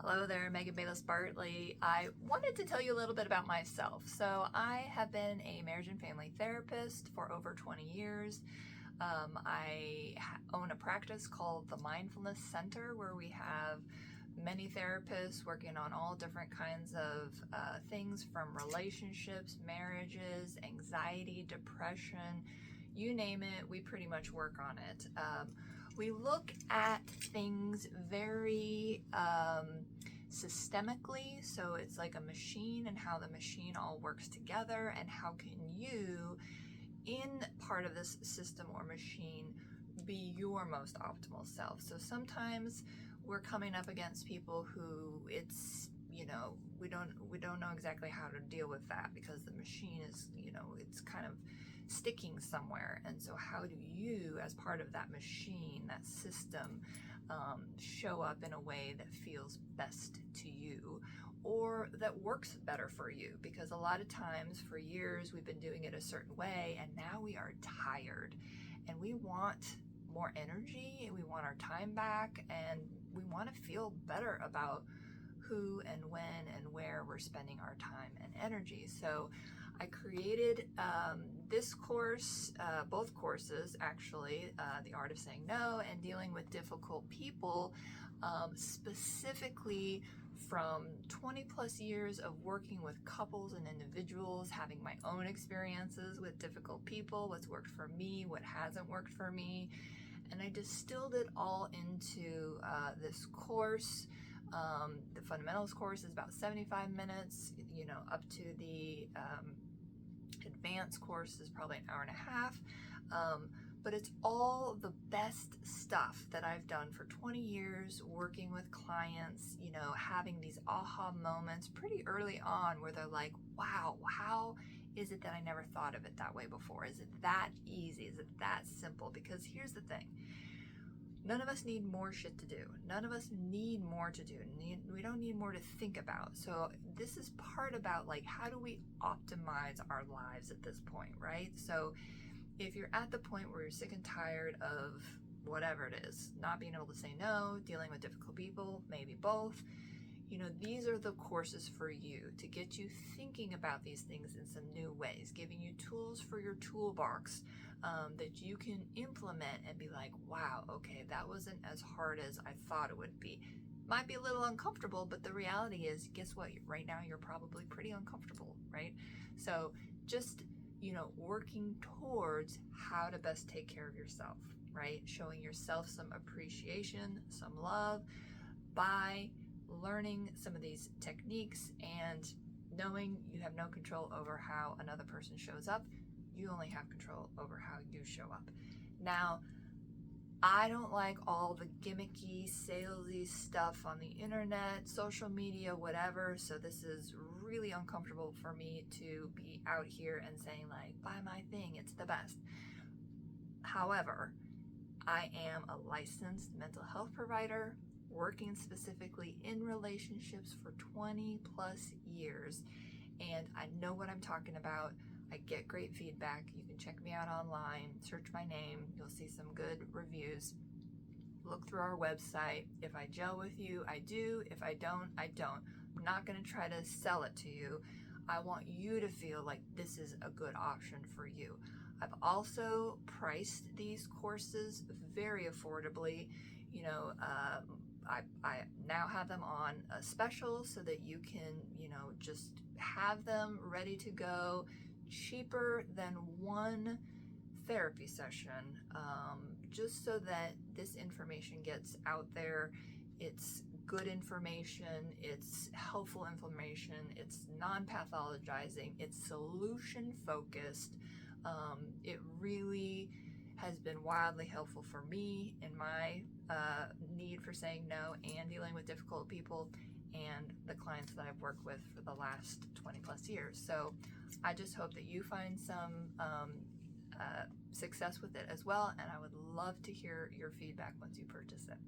Hello there, Megan Bayless Bartley. I wanted to tell you a little bit about myself. So I have been a marriage and family therapist for over 20 years. I own a practice called the Mindfulness Center where we have many therapists working on all different kinds of things from relationships, marriages, anxiety, depression, you name it, we pretty much work on it. We look at things very systemically, so it's like a machine and how the machine all works together, and how can you, in part of this system or machine, be your most optimal self. So sometimes we're coming up against people who we don't know exactly how to deal with that because the machine is, it's kind of sticking somewhere. And so how do you, as part of that machine, that system, show up in a way that feels best to you or that works better for you? Because a lot of times for years we've been doing it a certain way, and now we are tired and we want more energy and we want our time back, and we want to feel better about who and when and where we're spending our time and energy. So I created this course, both courses actually, The Art of Saying No and Dealing with Difficult People, specifically from 20 plus years of working with couples and individuals, having my own experiences with difficult people, what's worked for me, what hasn't worked for me. And I distilled it all into this course. The fundamentals course is about 75 minutes, up to the advanced course is probably an hour and a half. But it's all the best stuff that I've done for 20 years working with clients, having these aha moments pretty early on where they're like, wow, how is it that I never thought of it that way before? Is it that easy? Is it that simple? Because here's the thing. None of us need more shit to do. None of us need more to do. We don't need more to think about. So this is part about how do we optimize our lives at this point, right? So if you're at the point where you're sick and tired of whatever it is, not being able to say no, dealing with difficult people, maybe both, these are the courses for you to get you thinking about these things in some new ways, giving you tools for your toolbox that you can implement and be like, wow, okay, that wasn't as hard as I thought it would be. Might be a little uncomfortable, but the reality is, guess what? Right now, you're probably pretty uncomfortable, right? So just, working towards how to best take care of yourself, right? Showing yourself some appreciation, some love by learning some of these techniques and knowing you have no control over how another person shows up. You only have control over how you show up. Now, I don't like all the gimmicky, salesy stuff on the internet, social media, whatever. So this is really uncomfortable for me to be out here and saying buy my thing, it's the best. However, I am a licensed mental health provider working specifically in relationships for 20 plus years, and I know what I'm talking about. I get great feedback. You can check me out online, search my name, you'll see some good reviews. Look through our website. If I gel with you, I do. If I don't, I don't. I'm not going to try to sell it to you. I want you to feel like this is a good option for you. I've also priced these courses very affordably. I now have them on a special so that you can, just have them ready to go, cheaper than one therapy session, just so that this information gets out there. It's good information, it's helpful information, it's non-pathologizing, it's solution focused. It really has been wildly helpful for me in my need for saying no and dealing with difficult people and the clients that I've worked with for the last 20 plus years. So I just hope that you find some success with it as well, and I would love to hear your feedback once you purchase it.